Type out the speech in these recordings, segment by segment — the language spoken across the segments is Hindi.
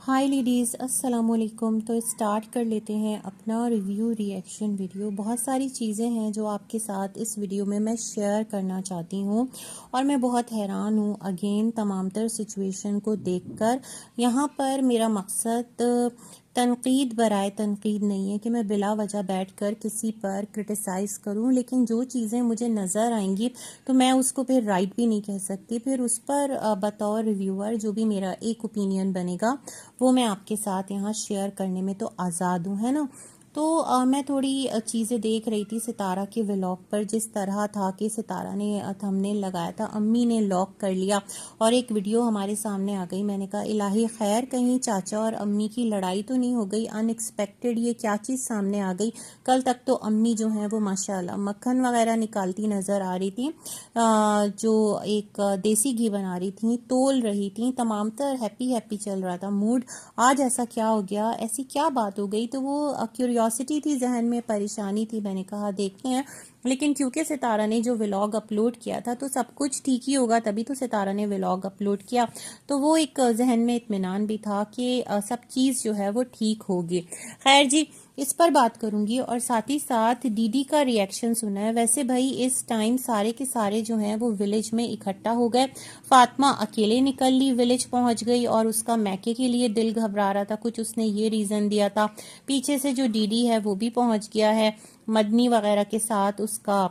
हाय लेडीज़, अस्सलाम वालेकुम। तो स्टार्ट कर लेते हैं अपना रिव्यू रिएक्शन वीडियो। बहुत सारी चीज़ें हैं जो आपके साथ इस वीडियो में मैं शेयर करना चाहती हूँ और मैं बहुत हैरान हूँ अगेन तमाम तर सिचुएशन को देखकर। यहाँ पर मेरा मकसद तनकीद बराए तनकीद नहीं है कि मैं बिला वजह बैठ कर किसी पर क्रिटिसाइज़ करूं, लेकिन जो चीज़ें मुझे नज़र आएंगी तो मैं उसको फिर राइट भी नहीं कह सकती। फिर उस पर बतौर रिव्यूअर जो भी मेरा एक ओपिनियन बनेगा वो मैं आपके साथ यहाँ शेयर करने में तो आज़ाद हूँ, है ना। तो मैं थोड़ी चीज़ें देख रही थी सितारा के व्लॉग पर, जिस तरह था कि सितारा ने थंबनेल लगाया था, अम्मी ने लॉक कर लिया और एक वीडियो हमारे सामने आ गई। मैंने कहा इलाही खैर कहीं चाचा और अम्मी की लड़ाई तो नहीं हो गई। अनएक्सपेक्टेड ये क्या चीज़ सामने आ गई। कल तक तो अम्मी जो हैं वो माशाल्लाह मक्खन वगैरह निकालती नज़र आ रही थी, जो एक देसी घी बना रही थी, तोल रही थी, तमाम तर हैप्पी हैप्पी चल रहा था मूड। आज ऐसा क्या हो गया, ऐसी क्या बात हो गई। तो वो क्यूरियोसिटी थी जहन में, परेशानी थी। मैंने कहा देखते हैं, लेकिन क्योंकि सितारा ने जो व्लॉग अपलोड किया था तो सब कुछ ठीक ही होगा, तभी तो सितारा ने व्लॉग अपलोड किया। तो वो एक जहन में इत्मीनान भी था कि सब चीज़ जो है वो ठीक होगी। खैर जी, इस पर बात करूंगी और साथ ही साथ दीदी का रिएक्शन सुना है। वैसे भाई इस टाइम सारे के सारे जो हैं वो विलेज में इकट्ठा हो गए। फातिमा अकेले निकल ली, विलेज पहुंच गई और उसका मैके के लिए दिल घबरा रहा था, कुछ उसने ये रीज़न दिया था। पीछे से जो दीदी है वो भी पहुंच गया है मदनी वगैरह के साथ। उसका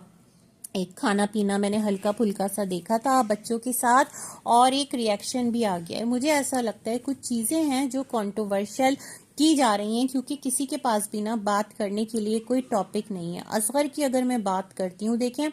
एक खाना पीना मैंने हल्का फुल्का सा देखा था बच्चों के साथ और एक रिएक्शन भी आ गया है। मुझे ऐसा लगता है कुछ चीज़ें हैं जो कंट्रोवर्शियल की जा रही हैं क्योंकि किसी के पास भी ना बात करने के लिए कोई टॉपिक नहीं है। असगर की अगर मैं बात करती हूँ, देखें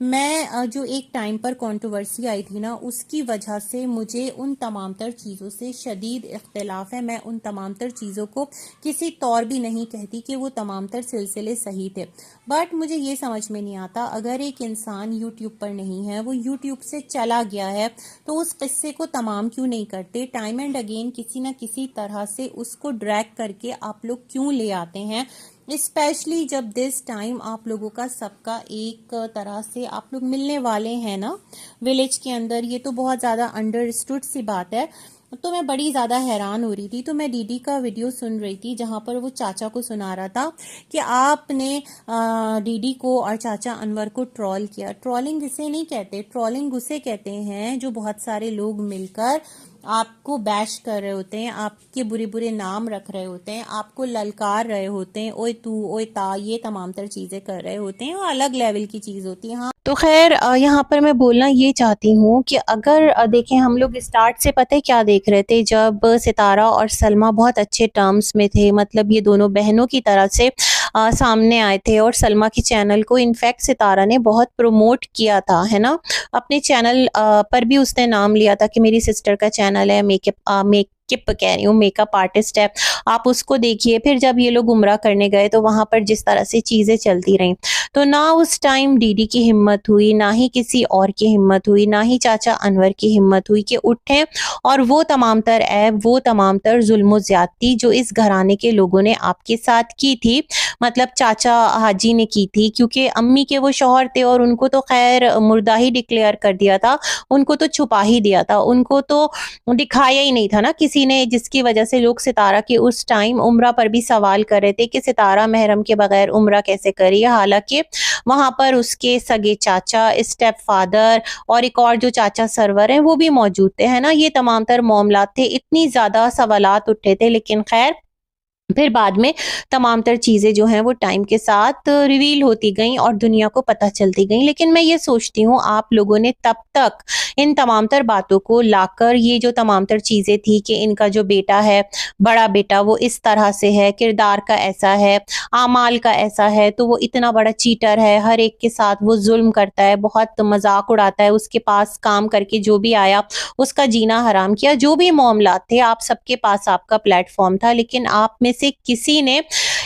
मैं जो एक टाइम पर कंट्रोवर्सी आई थी ना, उसकी वजह से मुझे उन तमाम तर चीज़ों से शदीद इख्तिलाफ है। मैं उन तमाम तर चीज़ों को किसी तौर भी नहीं कहती कि वो तमाम तर सिलसिले सही थे, बट मुझे ये समझ में नहीं आता अगर एक इंसान यूट्यूब पर नहीं है, वो यूट्यूब से चला गया है, तो उस किस्से को तमाम क्यों नहीं करते। टाइम एंड अगेन किसी ना किसी तरह से उसको ड्रैग करके आप लोग क्यों ले आते हैं, स्पेशली जब दिस टाइम आप लोगों का सबका एक तरह से आप लोग मिलने वाले हैं ना विलेज के अंदर। ये तो बहुत ज़्यादा अंडरस्टूड सी बात है। तो मैं बड़ी ज़्यादा हैरान हो रही थी। तो मैं दीदी का वीडियो सुन रही थी जहाँ पर वो चाचा को सुना रहा था कि आपने दीदी को और चाचा अनवर को ट्रोल किया। ट्रोलिंग इसे नहीं कहते, ट्रोलिंग उसे कहते हैं जो बहुत सारे लोग मिलकर आपको बैश कर रहे होते हैं, आपके बुरे बुरे नाम रख रहे होते हैं, आपको ललकार रहे होते हैं, ओए तू ओए ता, ये तमाम तर चीज़ें कर रहे होते हैं और अलग लेवल की चीज़ होती है। हाँ, तो खैर यहाँ पर मैं बोलना ये चाहती हूँ कि अगर देखें, हम लोग स्टार्ट से पता है क्या देख रहे थे, जब सितारा और सलमा बहुत अच्छे टर्म्स में थे, मतलब ये दोनों बहनों की तरह से सामने आए थे और सलमा के चैनल को इनफैक्ट सितारा ने बहुत प्रमोट किया था, है ना। अपने चैनल पर भी उसने नाम लिया था कि मेरी सिस्टर का चैनल है, मेकअप कह रही हूँ, मेकअप आर्टिस्ट है, आप उसको देखिए। फिर जब ये लोग उम्रा करने गए तो वहां पर जिस तरह से चीजें चलती रहीं, तो ना उस टाइम दीदी की हिम्मत हुई, ना ही किसी और की हिम्मत हुई, ना ही चाचा अनवर की हिम्मत हुई कि उठे और वो तमाम तर ऐब, वो तमाम तर जुल्म ज्यादती जो इस घराने के लोगों ने आपके साथ की थी, मतलब चाचा हाजी ने की थी, क्योंकि अम्मी के वो शौहर थे और उनको तो खैर मुर्दा ही डिक्लेयर कर दिया था, उनको तो छुपा ही दिया था, उनको तो दिखाया ही नहीं था ना किसी ने, जिसकी वजह से लोग सितारा के उस टाइम उम्रा पर भी सवाल कर रहे थे कि सितारा महरम के बगैर उम्रा कैसे करी। हालांकि वहां पर उसके सगे चाचा, स्टेप फादर और एक और जो चाचा सरवर हैं वो भी मौजूद थे, है ना। ये तमाम तर मामलात थे, इतनी ज्यादा सवालात उठे थे, लेकिन खैर फिर बाद में तमाम तर चीज़ें जो हैं वो टाइम के साथ रिवील होती गईं और दुनिया को पता चलती गईं। लेकिन मैं ये सोचती हूँ आप लोगों ने तब तक इन तमाम तर बातों को लाकर, ये जो तमाम तर चीज़ें थी कि इनका जो बेटा है, बड़ा बेटा, वो इस तरह से है, किरदार का ऐसा है, आमाल का ऐसा है, तो वो इतना बड़ा चीटर है, हर एक के साथ वो जुल्म करता है, बहुत मजाक उड़ाता है, उसके पास काम करके जो भी आया उसका जीना हराम किया, जो भी मामलात थे, आप सबके पास आपका प्लेटफॉर्म था, लेकिन आप में से किसी ने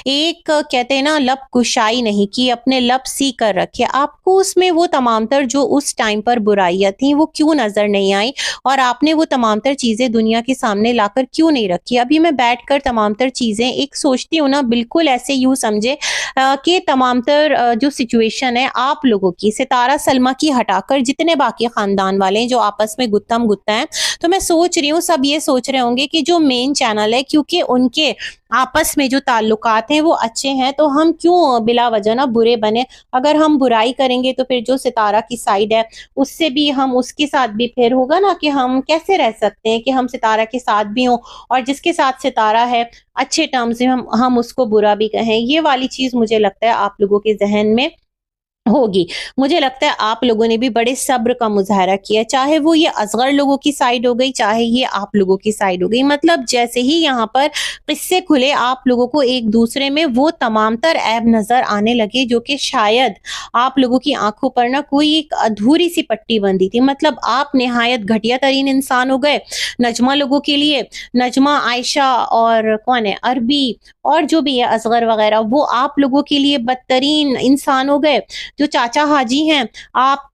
एक कहते हैं ना लब कुशाई नहीं की, अपने लब सी कर रखे। आपको उसमें वो तमामतर जो उस टाइम पर बुराइयां थी वो क्यों नजर नहीं आई, और आपने वो तमामतर चीजें दुनिया के सामने लाकर क्यों नहीं रखी। अभी मैं बैठकर तमामतर चीजें एक सोचती हूँ ना, बिल्कुल ऐसे यूं समझे कि तमामतर जो सिचुएशन है आप लोगों की, सितारा सलमा की हटाकर जितने बाकी खानदान वाले हैं जो आपस में गुत्तम गुत्ता है, तो मैं सोच रही हूँ सब ये सोच रहे होंगे कि जो मेन चैनल है, क्योंकि उनके आपस में जो ताल्लुकात हैं वो अच्छे हैं, तो हम क्यों बिला वजह ना बुरे बने। अगर हम बुराई करेंगे तो फिर जो सितारा की साइड है उससे भी हम, उसके साथ भी फिर होगा ना कि हम कैसे रह सकते हैं कि हम सितारा के साथ भी हों और जिसके साथ सितारा है अच्छे टर्म्स में हम उसको बुरा भी कहें। ये वाली चीज मुझे लगता है आप लोगों के जहन में होगी। मुझे लगता है आप लोगों ने भी बड़े सब्र का मुज़ाहरा किया, चाहे वो ये असगर लोगों की साइड हो गई, चाहे ये आप लोगों की साइड हो गई। मतलब जैसे ही यहाँ पर किस्से खुले, आप लोगों को एक दूसरे में वो तमामतर ऐब नज़र आने लगे जो कि शायद आप लोगों की आंखों पर ना कोई एक अधूरी सी पट्टी बंधी थी। मतलब आप निहायत घटिया तरीन इंसान हो गए नजमा लोगों के लिए। नजमा, आयशा और कौन है अरबी और जो भी है असगर वगैरह, वो आप लोगों के लिए बदतरीन इंसान हो गए। जो चाचा हाजी हैं आप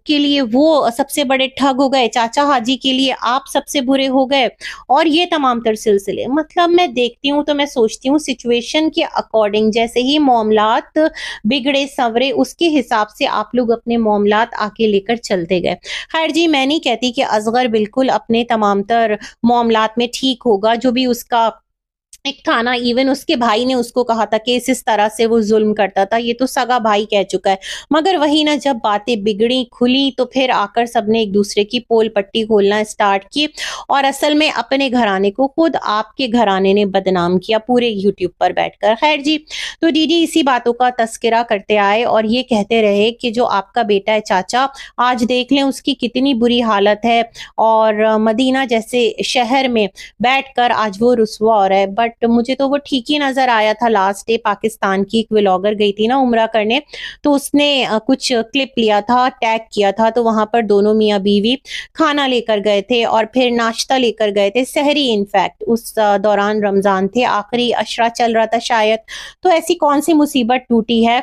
के लिए वो सबसे बड़े ठग हो गए, चाचा हाजी के लिए आप सबसे बुरे हो गए, और ये तमाम तर सिलसिले। मतलब मैं देखती हूँ तो मैं सोचती हूँ सिचुएशन के अकॉर्डिंग जैसे ही मामलात बिगड़े संवरे उसके हिसाब से आप लोग अपने मामलात आगे लेकर चलते गए। खैर जी, मैं नहीं कहती कि असगर बिल्कुल अपने तमाम तर मामलात में ठीक होगा। जो भी उसका एक था ना, इवन उसके भाई ने उसको कहा था कि इस तरह से वो जुल्म करता था, ये तो सगा भाई कह चुका है। मगर वही ना, जब बातें बिगड़ी खुली तो फिर आकर सबने एक दूसरे की पोल पट्टी खोलना स्टार्ट की, और असल में अपने घराने को खुद आपके घराने ने बदनाम किया पूरे यूट्यूब पर बैठकर। खैर जी, तो दीदी इसी बातों का तस्करा करते आए और ये कहते रहे कि जो आपका बेटा है चाचा, आज देख लें उसकी कितनी बुरी हालत है, और मदीना जैसे शहर में बैठकर आज वो रुसवा हो रहा है। बट मुझे तो वो ठीक ही नजर आया था। लास्ट डे पाकिस्तान की एक व्लॉगर गई थी ना उम्रा करने, तो उसने कुछ क्लिप लिया था, टैग किया था, तो वहां पर दोनों मियाँ बीवी खाना लेकर गए थे और फिर नाश्ता लेकर गए थे, सहरी इनफैक्ट उस दौरान रमजान थे, आखिरी अशरा चल रहा था शायद। तो ऐसी कौन सी मुसीबत टूटी है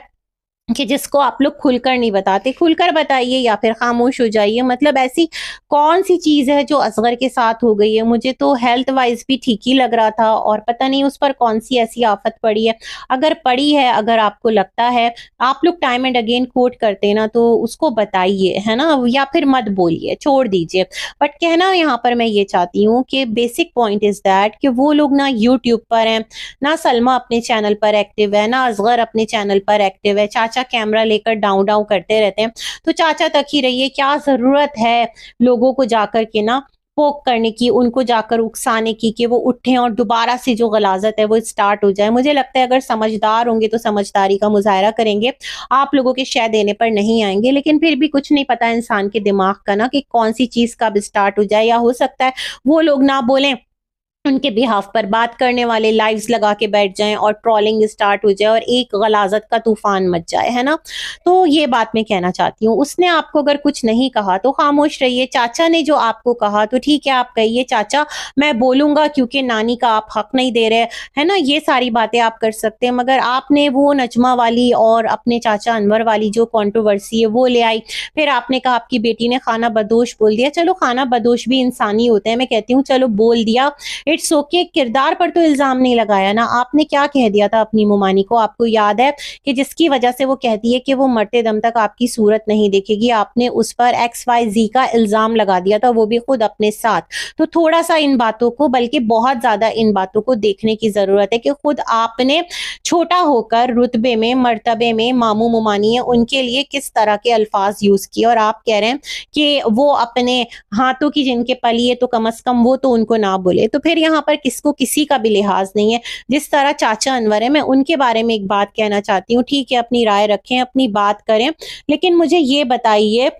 कि जिसको आप लोग खुलकर नहीं बताते। खुलकर बताइए या फिर खामोश हो जाइए। मतलब ऐसी कौन सी चीज है जो असगर के साथ हो गई है। मुझे तो हेल्थ वाइज भी ठीक ही लग रहा था, और पता नहीं उस पर कौन सी ऐसी आफत पड़ी है। अगर पड़ी है, अगर आपको लगता है, आप लोग टाइम एंड अगेन कोट करते हैं ना, तो उसको बताइए, है ना, या फिर मत बोलिए, छोड़ दीजिए। बट कहना यहाँ पर मैं ये चाहती हूँ कि बेसिक पॉइंट इज दैट कि वो लोग ना यूट्यूब पर हैं, ना सलमा अपने चैनल पर एक्टिव है, ना असगर अपने चैनल पर एक्टिव है। चाचा कैमरा लेकर डाउन डाउन करते रहते हैं, तो चाचा तक ही रहिए। क्या जरूरत है लोगों को जाकर के ना पोक करने की, उनको जाकर उकसाने की कि वो उठें और दोबारा से जो गलाजत है वो स्टार्ट हो जाए। मुझे लगता है अगर समझदार होंगे तो समझदारी का मुजाहरा करेंगे, आप लोगों के शय देने पर नहीं आएंगे। लेकिन फिर भी कुछ नहीं पता इंसान के दिमाग का ना कि कौन सी चीज कब स्टार्ट हो जाए, या हो सकता है वो लोग ना बोलें, उनके बिहाफ पर बात करने वाले लाइव्स लगा के बैठ जाएं और ट्रोलिंग स्टार्ट हो जाए और एक गलाजत का तूफान मच जाए, है ना। तो ये बात मैं कहना चाहती हूँ। उसने आपको अगर कुछ नहीं कहा तो खामोश रहिए। चाचा ने जो आपको कहा तो ठीक है, आप कहिए चाचा मैं बोलूंगा क्योंकि नानी का आप हक नहीं दे रहे, है ना। ये सारी बातें आप कर सकते हैं। मगर आपने वो नजमा वाली और अपने चाचा अनवर वाली जो कंट्रोवर्सी है वो ले आई। फिर आपने कहा आपकी बेटी ने खाना बदोश बोल दिया। चलो, खाना बदोश भी इंसानी होते हैं, मैं कहती हूँ चलो बोल दिया, इट्स ओके। किरदार पर तो इल्जाम नहीं लगाया ना। आपने क्या कह दिया था अपनी मुमानी को, आपको याद है कि जिसकी वजह से वो कहती है कि वो मरते दम तक आपकी सूरत नहीं देखेगी, आपने उस पर XYZ का इल्जाम लगा दिया था, वो भी खुद अपने साथ। तो थोड़ा सा इन बातों को, बल्कि बहुत ज्यादा इन बातों को देखने की जरूरत है कि खुद आपने छोटा होकर रुतबे में, मर्तबे में मामू मुमानी है उनके लिए किस तरह के अल्फाज यूज किए, और आप कह रहे हैं कि वो अपने हाथों की जिनके पली है तो कम से कम वो तो उनको ना बोले। तो फिर यहाँ पर किसको किसी का भी लिहाज नहीं है। जिस तरह चाचा अनवर है, मैं उनके बारे में एक बात कहना चाहती हूँ। ठीक है, अपनी राय रखें, अपनी बात करें, लेकिन मुझे ये बताइए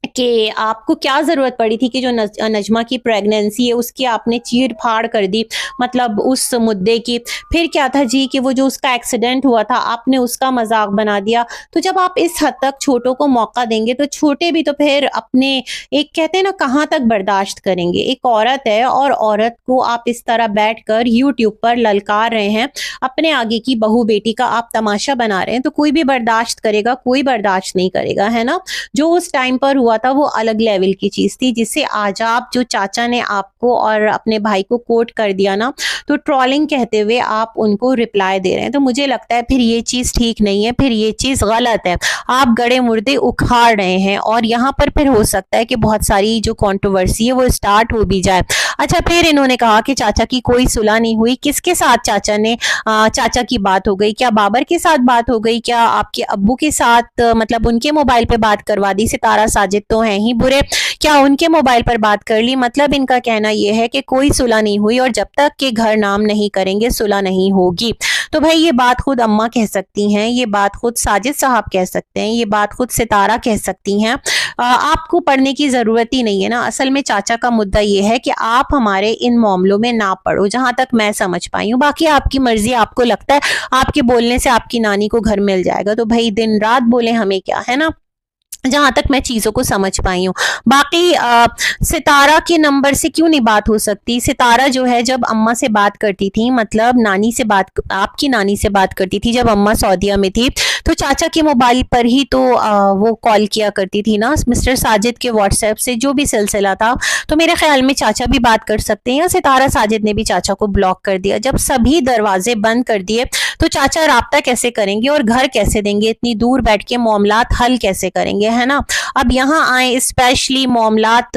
कि आपको क्या ज़रूरत पड़ी थी कि जो नजमा की प्रेगनेंसी है उसकी आपने चीर फाड़ कर दी, मतलब उस मुद्दे की। फिर क्या था जी कि वो जो उसका एक्सीडेंट हुआ था आपने उसका मजाक बना दिया। तो जब आप इस हद तक छोटों को मौका देंगे तो छोटे भी तो फिर अपने, एक कहते हैं ना, कहाँ तक बर्दाश्त करेंगे। एक औरत है और औरत को आप इस तरह बैठकर यूट्यूब पर ललकार रहे हैं, अपने आगे की बहू बेटी का आप तमाशा बना रहे हैं, तो कोई भी बर्दाश्त करेगा? कोई बर्दाश्त नहीं करेगा, है ना। जो उस टाइम पर हुआ था वो अलग लेवल की चीज थी, जिससे आज आप, जो चाचा ने आपको और अपने भाई को कोट कर दिया ना, तो ट्रोलिंग कहते हुए आप उनको रिप्लाई दे रहे हैं। तो मुझे लगता है फिर ये चीज ठीक नहीं है, फिर ये चीज गलत है। आप गड़े मुर्दे उखाड़ रहे हैं और यहाँ पर फिर हो सकता है कि बहुत सारी जो कंट्रोवर्सी है वो स्टार्ट हो भी जाए। अच्छा, फिर इन्होंने कहा कि चाचा की कोई सुलह नहीं हुई। किसके साथ चाचा ने चाचा की बात हो गई? क्या बाबर के साथ बात हो गई? क्या आपके अब्बू के साथ मतलब उनके मोबाइल पे बात करवा दी? सितारा साजिद तो हैं ही बुरे, क्या उनके मोबाइल पर बात कर ली? मतलब इनका कहना यह है कि कोई सुलह नहीं हुई और जब तक के घर नाम नहीं करेंगे सुलह नहीं होगी। तो भाई ये बात खुद अम्मा कह सकती हैं, ये बात खुद साजिद साहब कह सकते हैं, ये बात खुद सितारा कह सकती हैं। आपको पढ़ने की जरूरत ही नहीं है ना। असल में चाचा का मुद्दा ये है कि आप हमारे इन मामलों में ना पढ़ो, जहां तक मैं समझ पाई हूँ। बाकी आपकी मर्जी, आपको लगता है आपके बोलने से आपकी नानी को घर मिल जाएगा तो भाई दिन रात बोले, हमें क्या, है ना। जहां तक मैं चीजों को समझ पाई हूँ। बाकी सितारा के नंबर से क्यों नहीं बात हो सकती? सितारा जो है जब अम्मा से बात करती थी, मतलब नानी से बात, आपकी नानी से बात करती थी जब अम्मा सऊदीया में थी, तो चाचा के मोबाइल पर ही तो वो कॉल किया करती थी ना, मिस्टर साजिद के व्हाट्सएप से जो भी सिलसिला था। तो मेरे ख्याल में चाचा भी बात कर सकते हैं, या सितारा साजिद ने भी चाचा को ब्लॉक कर दिया। जब सभी दरवाजे बंद कर दिए तो चाचा राब्ता कैसे करेंगे और घर कैसे देंगे? इतनी दूर बैठ के मामलात हल कैसे करेंगे, है ना। अब यहाँ आए स्पेशली मामलात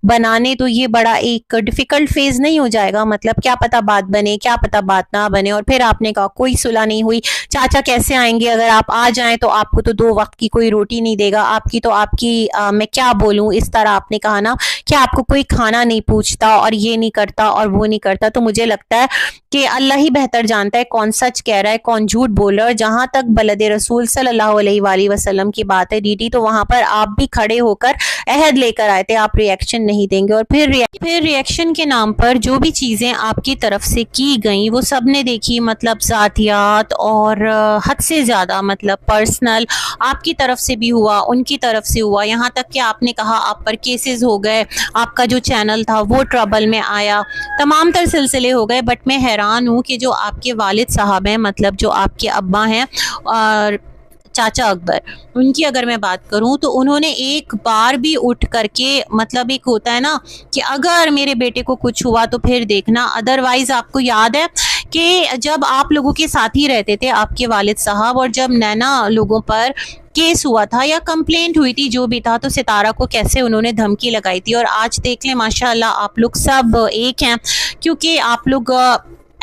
बनाने, तो ये बड़ा एक डिफिकल्ट फेज नहीं हो जाएगा? मतलब क्या पता बात बने, क्या पता बात ना बने। और फिर आपने कहा कोई सुलह नहीं हुई, चाचा कैसे आएंगे? अगर आप आ जाएं तो आपको तो 2 वक्त की कोई रोटी नहीं देगा, आपकी तो आपकी मैं क्या बोलूं, इस तरह आपने कहा ना कि आपको कोई खाना नहीं पूछता और ये नहीं करता और वो नहीं करता। तो मुझे लगता है कि अल्लाह ही बेहतर जानता है कौन सच कह रहा है, कौन झूठ बोल रहा है। जहां तक बलद रसूल सल्लल्लाहु अलैहि वसल्लम की बात है दीदी, तो वहां पर आप भी खड़े होकर अहद लेकर आए थे, आप रिएक्शन नहीं देंगे। और फिर रिएक्शन के नाम पर जो भी चीजें आपकी तरफ से की गई वो सबने देखी, मतलब जातियात और हद से ज्यादा मतलब पर्सनल, आपकी तरफ से भी हुआ, उनकी तरफ से हुआ। यहाँ तक कि आपने कहा आप पर केसेस हो गए, आपका जो चैनल था वो ट्रबल में आया, तमाम तर सिलसिले हो गए। बट मैं हैरान हूँ कि जो आपके वालिद साहब हैं, मतलब जो आपके अब्बा हैं और चाचा अकबर, उनकी अगर मैं बात करूं तो उन्होंने एक बार भी उठ करके, मतलब एक होता है ना कि अगर मेरे बेटे को कुछ हुआ तो फिर देखना, अदरवाइज आपको याद है कि जब आप लोगों के साथ ही रहते थे आपके वालिद साहब, और जब नैना लोगों पर केस हुआ था या कंप्लेंट हुई थी जो भी था, तो सितारा को कैसे उन्होंने धमकी लगाई थी। और आज देख लें माशाल्लाह आप लोग सब एक हैं, क्योंकि आप लोग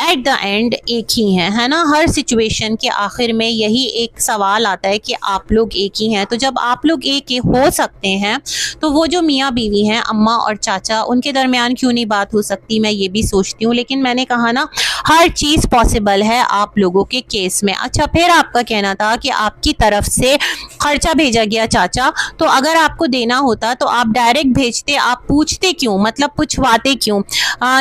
एट द एंड एक ही हैं, है ना। हर सिचुएशन के आखिर में यही एक सवाल आता है कि आप लोग एक ही हैं। तो जब आप लोग एक हो सकते हैं तो वो जो मियाँ बीवी हैं अम्मा और चाचा, उनके दरमियान क्यों नहीं बात हो सकती? मैं ये भी सोचती हूँ। लेकिन मैंने कहा ना, हर चीज़ पॉसिबल है आप लोगों के केस में। अच्छा, फिर आपका कहना था कि आपकी तरफ से खर्चा भेजा गया चाचा, तो अगर आपको देना होता तो आप डायरेक्ट भेजते, आप पूछते क्यों, मतलब पूछवाते क्यों?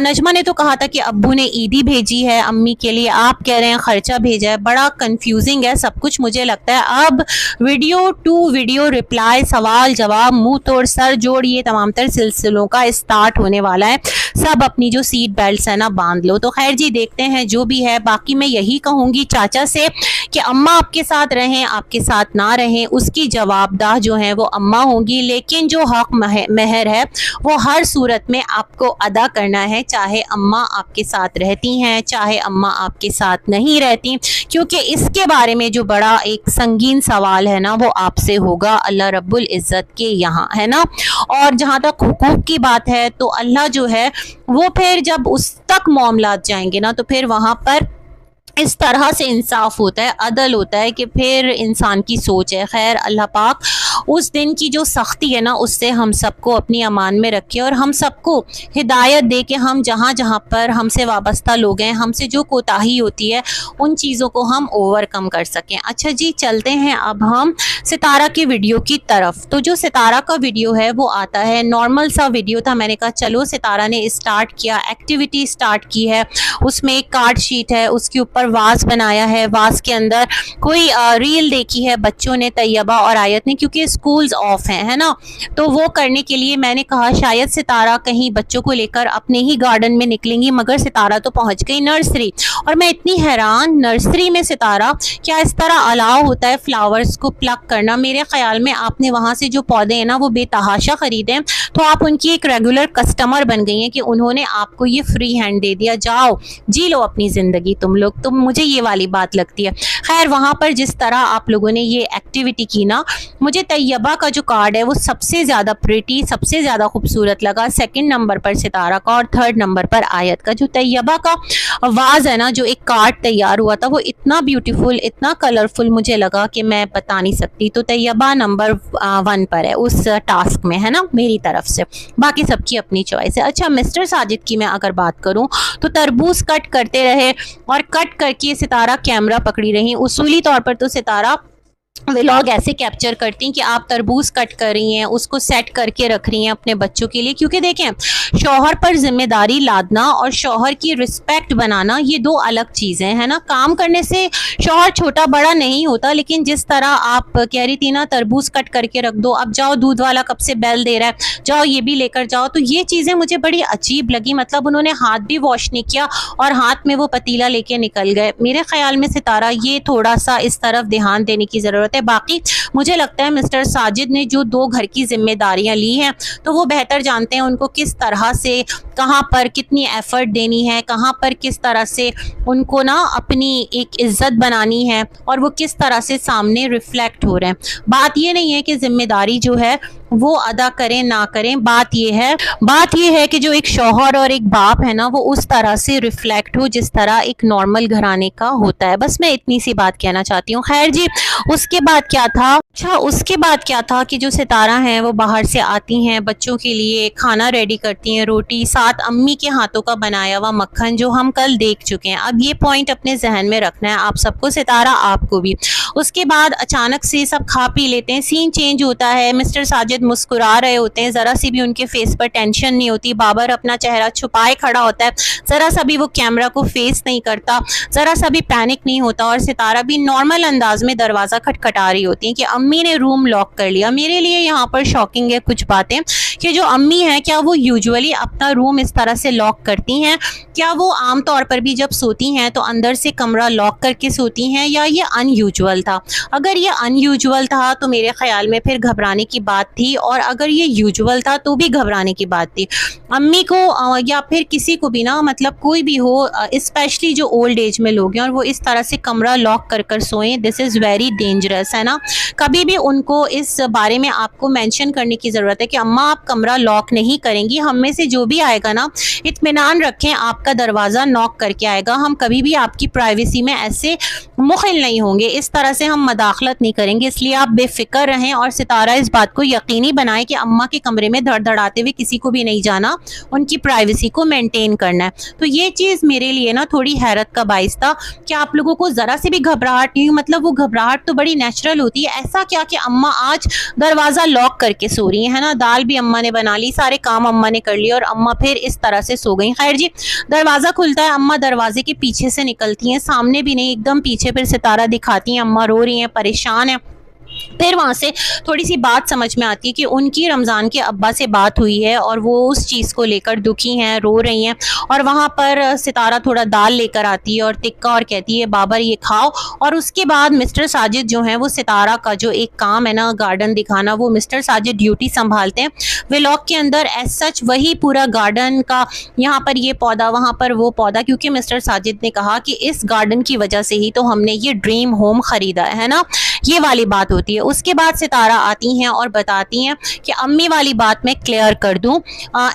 नजमा ने तो कहा था कि अब्बू ने ईदी भेजी है अम्मी के लिए, आप कह रहे हैं खर्चा भेजा है। बड़ा कंफ्यूजिंग है सब कुछ। मुझे लगता है अब वीडियो टू वीडियो रिप्लाई, सवाल जवाब, मुंह तोड़ सर जोड़, ये तमाम तर सिलसिलों का स्टार्ट होने वाला है। सब अपनी जो सीट बेल्ट है ना बांध लो। तो खैर जी, देखते हैं जो भी है। बाकी मैं यही कहूंगी चाचा से कि अम्मा आपके साथ रहें, आपके साथ ना रहें, उसकी जवाबदाह जो है वो अम्मा होंगी। लेकिन जो हक महर है वो हर सूरत में आपको अदा करना है, चाहे अम्मा आपके साथ रहती हैं, चाहे अम्मा आपके साथ नहीं रहती, क्योंकि इसके बारे में जो बड़ा एक संगीन सवाल है ना वो आपसे होगा अल्लाह रब्बुल इज़्ज़त के यहाँ, है ना। और जहाँ तक हुकूक की बात है तो अल्लाह जो है वो फिर जब उस तक मामलात जाएंगे ना तो फिर वहाँ पर इस तरह से इंसाफ होता है, अदल होता है कि फिर इंसान की सोच है। खैर अल्लाह पाक उस दिन की जो सख्ती है ना उससे हम सबको अपनी अमान में रखे और हम सबको हिदायत दे के हम जहाँ जहाँ पर हमसे वाबस्ता लोग हैं, हमसे जो कोताही होती है उन चीज़ों को हम ओवरकम कर सकें। अच्छा जी, चलते हैं अब हम सितारा के वीडियो की तरफ। तो जो सितारा का वीडियो है वो आता है, नॉर्मल सा वीडियो था। मैंने कहा चलो सितारा ने स्टार्ट किया, एक्टिविटी स्टार्ट की है। उसमें एक कार्ड शीट है, उसके ऊपर वास बनाया है, वास के अंदर कोई रील देखी है बच्चों ने, तैयबा और आयत ने, क्योंकि स्कूल्स ऑफ हैं, है ना। तो वो करने के लिए मैंने कहा शायद सितारा कहीं बच्चों को लेकर अपने ही गार्डन में निकलेंगी, मगर सितारा तो पहुंच गई नर्सरी। और मैं इतनी हैरान, नर्सरी में सितारा, क्या इस तरह अलाउ होता है फ्लावर्स को प्लक करना? मेरे ख्याल में आपने वहाँ से जो पौधे हैं ना वो बेतहाशा खरीदे, तो आप उनकी एक रेगुलर कस्टमर बन गई हैं कि उन्होंने आपको ये फ्री हैंड दे दिया, जाओ जी लो अपनी ज़िंदगी तुम लोग। तो मुझे ये वाली बात लगती है। खैर वहाँ पर जिस तरह आप लोगों ने ये एक्टिविटी की ना, मुझे तैयबा का जो कार्ड है वो सबसे ज़्यादा प्रिटी, सबसे ज़्यादा खूबसूरत लगा। सेकंड नंबर पर सितारा का और थर्ड नंबर पर आयत का। जो तैयबा का आवाज़ है ना, जो एक कार्ड तैयार हुआ था वो इतना ब्यूटीफुल, इतना कलरफुल मुझे लगा कि मैं बता नहीं सकती। तो तैयबा नंबर 1 पर है उस टास्क में, है ना, मेरी तरफ से। बाकी सबकी अपनी चॉइस है। अच्छा, मिस्टर साजिद की मैं अगर बात करूं तो तरबूज कट करते रहे और कट करके सितारा कैमरा पकड़ी रही। उसूली तौर पर तो सितारा व्लॉग ऐसे कैप्चर करती हैं कि आप तरबूज कट कर रही हैं, उसको सेट करके रख रही हैं अपने बच्चों के लिए। क्योंकि देखें, शौहर पर जिम्मेदारी लादना और शौहर की रिस्पेक्ट बनाना ये दो अलग चीज़ें हैं ना। काम करने से शौहर छोटा बड़ा नहीं होता, लेकिन जिस तरह आप कह रही थी ना तरबूज कट करके रख दो, अब जाओ दूध वाला कब से बेल दे रहा है, जाओ ये भी लेकर जाओ, तो ये चीज़ें मुझे बड़ी अजीब लगी। मतलब उन्होंने हाथ भी वॉश नहीं किया और हाथ में वो पतीला लेके निकल गए। मेरे ख्याल में सितारा ये थोड़ा सा इस तरफ ध्यान देने की ज़रूरत है। बाकी मुझे लगता है मिस्टर साजिद ने जो 2 घर की जिम्मेदारियां ली हैं तो वो बेहतर जानते हैं उनको किस तरह से, कहाँ पर कितनी एफर्ट देनी है, कहाँ पर किस तरह से उनको ना अपनी एक इज्जत बनानी है और वो किस तरह से सामने रिफ्लेक्ट हो रहे हैं। बात ये नहीं है कि जिम्मेदारी जो है वो अदा करें ना करें, बात ये है कि जो एक शौहर और एक बाप है ना वो उस तरह से रिफ्लेक्ट हो जिस तरह एक नॉर्मल घराने का होता है। बस मैं इतनी सी बात कहना चाहती हूँ। खैर जी, उसके बाद क्या था? अच्छा, उसके बाद क्या था कि जो सितारा हैं वो बाहर से आती हैं, बच्चों के लिए खाना रेडी करती हैं, रोटी, साथ अम्मी के हाथों का बनाया हुआ मक्खन जो हम कल देख चुके हैं। अब ये पॉइंट अपने जहन में रखना है आप सबको, सितारा आपको भी। उसके बाद अचानक से सब खा पी लेते हैं, सीन चेंज होता है, मिस्टर साजिद मुस्कुरा रहे होते हैं, ज़रा सी भी उनके फेस पर टेंशन नहीं होती। बाबर अपना चेहरा छुपाए खड़ा होता है, ज़रा सा भी वो कैमरा को फेस नहीं करता, ज़रा सा भी पैनिक नहीं होता। और सितारा भी नॉर्मल अंदाज में दरवाज़ा खटखटा रही होती हैं कि अम्मी ने रूम लॉक कर लिया। मेरे लिए यहाँ पर शॉकिंग है कुछ बातें कि जो अम्मी हैं क्या वो यूजुअली अपना रूम इस तरह से लॉक करती हैं? क्या वो आमतौर पर भी जब सोती हैं तो अंदर से कमरा लॉक करके सोती हैं, या ये अनयूजुअल था? अगर ये अनयूजुअल था तो मेरे ख्याल में फिर घबराने की बात थी, और अगर ये यूजुअल था तो भी घबराने की बात थी। अम्मी को या फिर किसी को भी ना, मतलब कोई भी हो, स्पेशली जो ओल्ड एज में लोग हैं और वो इस तरह से कमरा लॉक कर कर सोएं, दिस इज़ वेरी डेंजरस, है ना। कभी भी उनको इस बारे में आपको मेंशन करने की ज़रूरत है कि अम्मा आप कमरा लॉक नहीं करेंगी, हम में से जो भी आएगा ना इत्मीनान रखें आपका दरवाज़ा नॉक करके आएगा, हम कभी भी आपकी प्राइवेसी में ऐसे मुखिल नहीं होंगे, इस तरह से हम मदाखलत नहीं करेंगे, इसलिए आप बेफिक्र रहें। और सितारा इस बात को यकीनी बनाए कि अम्मा के कमरे में धड़धड़ाते हुए किसी को भी नहीं जाना, उनकी प्राइवेसी को मेंटेन करना है। तो ये चीज़ मेरे लिए ना थोड़ी हैरत का बाइस था कि आप लोगों को ज़रा से भी घबराहट नहीं, मतलब वो घबराहट तो बड़ी नेचुरल होती है। ऐसा क्या कि अम्मा आज दरवाज़ा लॉक करके सो रही है ना, दाल भी अम्मा ने बना ली, सारे काम अम्मा ने कर लिए और अम्मा फिर इस तरह से सो गई। खैर जी, दरवाज़ा खुलता है, अम्मा दरवाजे के पीछे से निकलती हैं, सामने भी नहीं, एकदम पीछे। फिर सितारा दिखाती हैं, अम्मा रो रही हैं, परेशान है। फिर वहाँ से थोड़ी सी बात समझ में आती है कि उनकी रमज़ान के अब्बा से बात हुई है और वो उस चीज़ को लेकर दुखी हैं, रो रही हैं। और वहाँ पर सितारा थोड़ा दाल लेकर आती है और टिक्का और कहती है बाबर ये खाओ। और उसके बाद मिस्टर साजिद जो हैं वो सितारा का जो एक काम है ना गार्डन दिखाना, वो मिस्टर साजिद ड्यूटी संभालते हैं व्लॉग के अंदर। एज सच वही पूरा गार्डन का, यहाँ पर ये पौधा, वहाँ पर वो पौधा, क्योंकि मिस्टर साजिद ने कहा कि इस गार्डन की वजह से ही तो हमने ये ड्रीम होम ख़रीदा है ना, ये वाली बात होती है। उसके बाद सितारा आती हैं और बताती हैं कि अम्मी वाली बात मैं क्लियर कर दूं,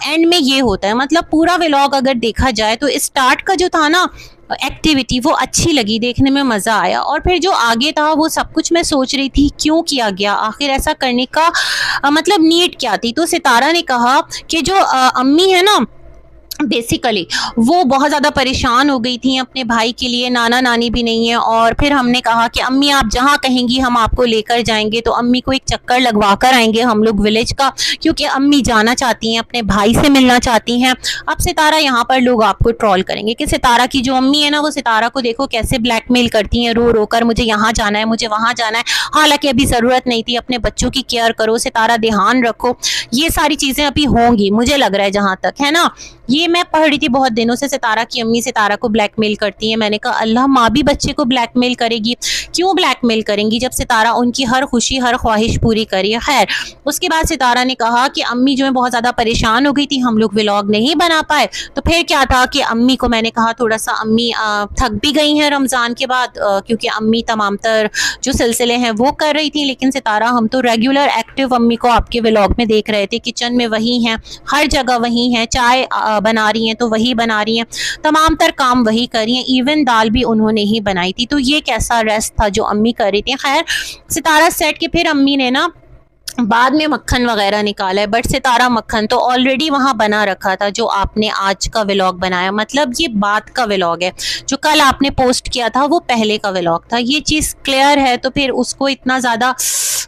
एंड में ये होता है, मतलब पूरा व्लॉग अगर देखा जाए तो स्टार्ट का जो था ना एक्टिविटी वो अच्छी लगी, देखने में मज़ा आया, और फिर जो आगे था वो सब कुछ मैं सोच रही थी क्यों किया गया, आखिर ऐसा करने का मतलब नीड क्या थी। तो सितारा ने कहा कि जो अम्मी है ना, बेसिकली वो बहुत ज़्यादा परेशान हो गई थी अपने भाई के लिए, नाना नानी भी नहीं है। और फिर हमने कहा कि अम्मी आप जहाँ कहेंगी हम आपको लेकर जाएंगे, तो अम्मी को एक चक्कर लगवा कर आएंगे हम लोग विलेज का, क्योंकि अम्मी जाना चाहती हैं, अपने भाई से मिलना चाहती हैं। अब सितारा यहाँ पर लोग आपको ट्रोल करेंगे कि सितारा की जो अम्मी है ना, वो सितारा को देखो कैसे ब्लैकमेल करती हैं रो रो कर, मुझे यहाँ जाना है, मुझे वहाँ जाना है, हालांकि अभी ज़रूरत नहीं थी, अपने बच्चों की केयर करो सितारा, ध्यान रखो। ये सारी चीज़ें अभी होंगी मुझे लग रहा है, जहाँ तक है ना। ये मैं पढ़ रही थी बहुत दिनों से, सितारा की अम्मी सितारा को ब्लैकमेल करती है। मैंने कहा अल्लाह, माँ भी बच्चे को ब्लैकमेल करेगी? क्यों ब्लैकमेल करेंगी जब सितारा उनकी हर खुशी हर ख्वाहिश पूरी करी है। खैर, उसके बाद सितारा ने कहा कि अम्मी जो है बहुत ज़्यादा परेशान हो गई थी, हम लोग व्लॉग नहीं बना पाए। तो फिर क्या था कि अम्मी को मैंने कहा थोड़ा सा, अम्मी थक भी गई हैं रमज़ान के बाद, क्योंकि अम्मी तमाम तर जो सिलसिले हैं वो कर रही थी, लेकिन सितारा हम तो रेगुलर एक्टिव अम्मी को आपके व्लॉग में देख रहे थे, किचन में वही हैं, हर जगह वही हैं, चाय बना रही हैं तो वही बना रही हैं, तमाम तर काम वही कर रही हैं, इवन दाल भी उन्होंने ही बनाई थी। तो ये कैसा रेस्ट था जो अम्मी कर रही थी। खैर, सितारा सेट के फिर अम्मी ने ना बाद में मक्खन वगैरह निकाला है, बट सितारा मक्खन तो ऑलरेडी वहाँ बना रखा था जो आपने आज का व्लॉग बनाया, मतलब ये बात का व्लॉग है। जो कल आपने पोस्ट किया था वो पहले का व्लॉग था, ये चीज़ क्लियर है। तो फिर उसको इतना ज़्यादा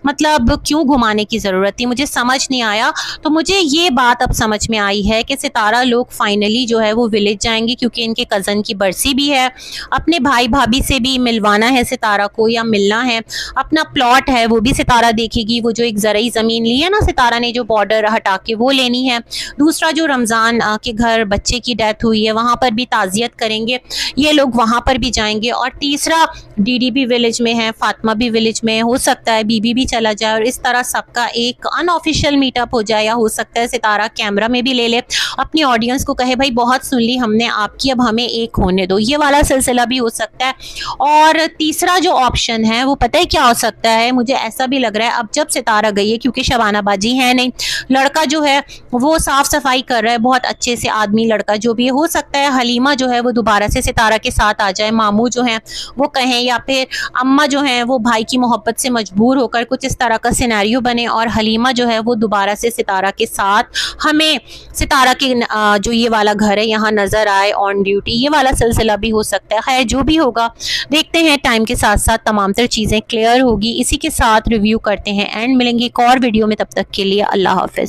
मतलब क्यों घुमाने की ज़रूरत थी, मुझे समझ नहीं आया। तो मुझे ये बात अब समझ में आई है कि सितारा लोग फाइनली जो है वो विलेज जाएंगे, क्योंकि इनके कज़न की बरसी भी है, अपने भाई भाभी से भी मिलवाना है सितारा को, या मिलना है, अपना प्लॉट है वो भी सितारा देखेगी, वो जो एक ज़रई ज़मीन ली है ना सितारा ने, जो बॉर्डर हटा के वो लेनी है। दूसरा, जो रमज़ान के घर बच्चे की डेथ हुई है वहाँ पर भी ताज़ियत करेंगे, ये लोग वहाँ पर भी जाएंगे। और तीसरा, डीडी भी विलेज में है, फातिमा भी विलेज में, हो सकता है बीबी भी चला जाए, और इस तरह सबका एक अनऑफिशियल मीटअप हो जाए, या हो सकता है सितारा कैमरा में भी ले ले, अपनी ऑडियंस को कहे भाई बहुत सुन ली हमने आपकी, अब हमें एक होने दो, ये वाला सिलसिला भी हो सकता है। और तीसरा जो ऑप्शन है वो पता है क्या हो सकता है, मुझे ऐसा भी लग रहा है अब जब सितारा गई है, क्योंकि शबाना बाजी है नहीं, लड़का जो है वो साफ सफाई कर रहा है बहुत अच्छे से, आदमी लड़का जो भी है, हो सकता है हलीमा जो है वो दोबारा से सितारा के साथ आ जाए, मामू जो है वो कहें, या फिर अम्मा जो है वो भाई की मोहब्बत से मजबूर होकर कुछ इस तरह का सिनेरियो बने, और हलीमा जो है वो दोबारा से सितारा के साथ हमें सितारा के जो ये वाला घर है यहाँ नज़र आए ऑन ड्यूटी, ये वाला सिलसिला भी हो सकता है। खैर, जो भी होगा देखते हैं, टाइम के साथ साथ तमाम तर चीज़ें क्लियर होगी। इसी के साथ रिव्यू करते हैं एंड मिलेंगे एक और वीडियो में, तब तक के लिए अल्लाह हाफ़िज़।